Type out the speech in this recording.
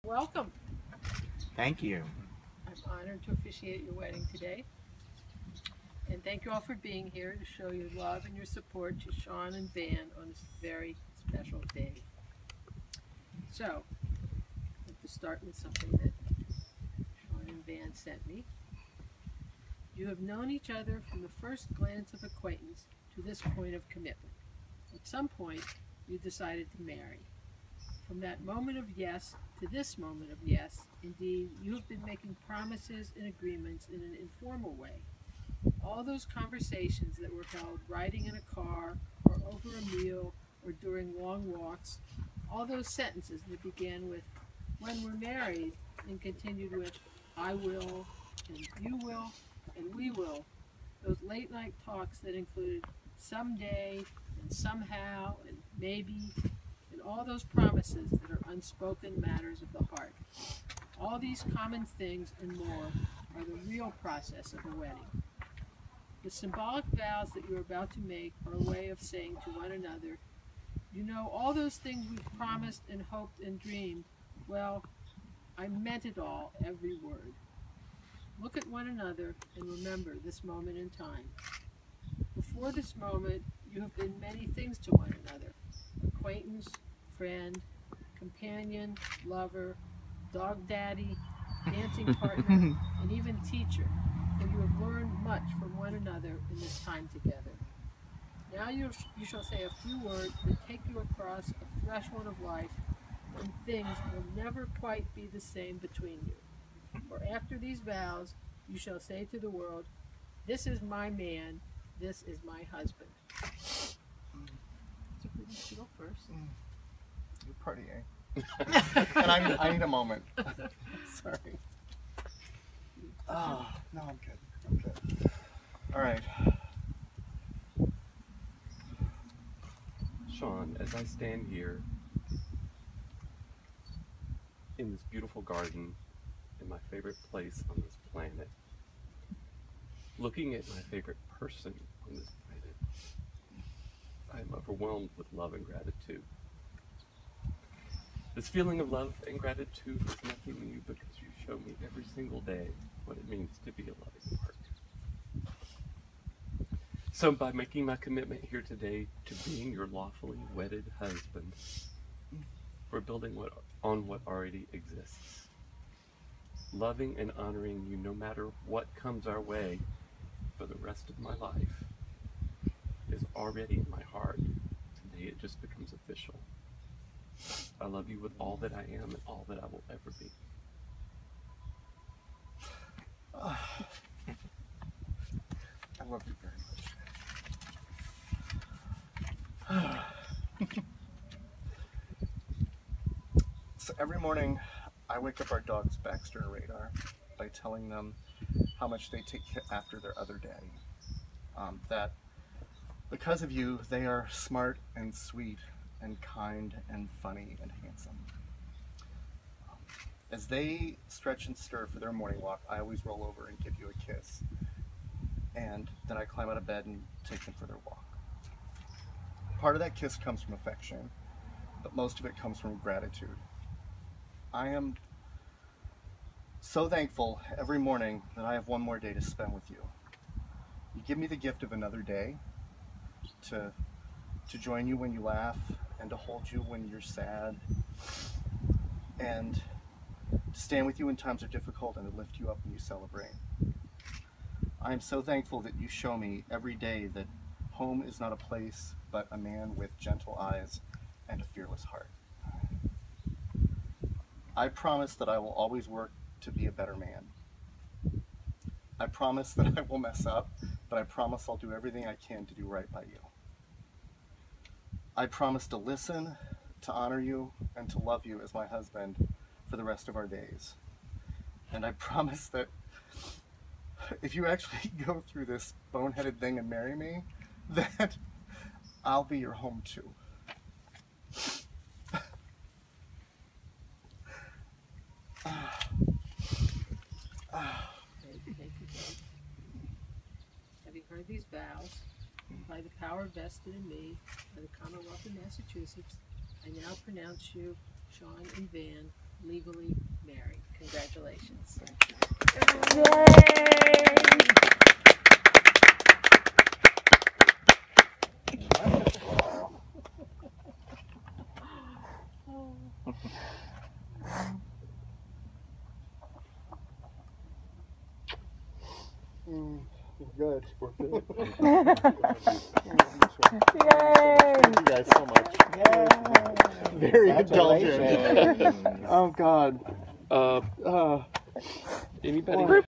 Welcome. Thank you. I'm honored to officiate your wedding today. And thank you all for being here to show your love and your support to Sean and Van on this very special day. So, I'd like to start with something that Sean and Van sent me. You have known each other from the first glance of acquaintance to this point of commitment. At some point, you decided to marry. From that moment of yes to this moment of yes, indeed, you have been making promises and agreements in an informal way. All those conversations that were held riding in a car or over a meal or during long walks, all those sentences that began with, when we're married, and continued with, I will, and you will, and we will, those late night talks that included someday, and somehow, and maybe, and all those promises that are unspoken matters of the heart. All these common things and more are the real process of a wedding. The symbolic vows that you're about to make are a way of saying to one another, you know, all those things we've promised and hoped and dreamed, well, I meant it all, every word. Look at one another and remember this moment in time. Before this moment, you have been many things to one another: acquaintance, friend, companion, lover, dog daddy, dancing partner, and even teacher, for you have learned much from one another in this time together. Now you shall say a few words that take you across a threshold of life when things will never quite be the same between you. For after these vows, you shall say to the world, this is my man, this is my husband. So who wants to go first? You're partying. And I need a moment. Sorry. Oh, no, I'm good. I'm good. All right. Sean, as I stand here in this beautiful garden in my favorite place on this planet, looking at my favorite person on this planet, I am overwhelmed with love and gratitude. This feeling of love and gratitude is nothing new because you show me every single day what it means to be a loving heart. So by making my commitment here today to being your lawfully wedded husband, we're building on what already exists. Loving and honoring you no matter what comes our way for the rest of my life is already in my heart. Today it just becomes official. I love you with all that I am and all that I will ever be. I love you very much. So every morning, I wake up our dogs, Baxter and Radar, by telling them how much they take after their other daddy. That because of you, they are smart and sweet and kind and funny and handsome. As they stretch and stir for their morning walk, I always roll over and give you a kiss. And then I climb out of bed and take them for their walk. Part of that kiss comes from affection, but most of it comes from gratitude. I am so thankful every morning that I have one more day to spend with you. You give me the gift of another day to join you when you laugh and to hold you when you're sad and to stand with you when times are difficult and to lift you up when you celebrate. I am so thankful that you show me every day that home is not a place, but a man with gentle eyes and a fearless heart. I promise that I will always work to be a better man. I promise that I will mess up, but I promise I'll do everything I can to do right by you. I promise to listen, to honor you, and to love you as my husband for the rest of our days. And I promise that if you actually go through this boneheaded thing and marry me, that I'll be your home too. Thank you, Dave. Having heard these vows, by the power vested in me by the Commonwealth of Massachusetts, I now pronounce you, Sean and Van, legally married. Congratulations. Good. Worth it. Thank you guys so much. Very indulgent. Congratulations. Oh God. Anybody?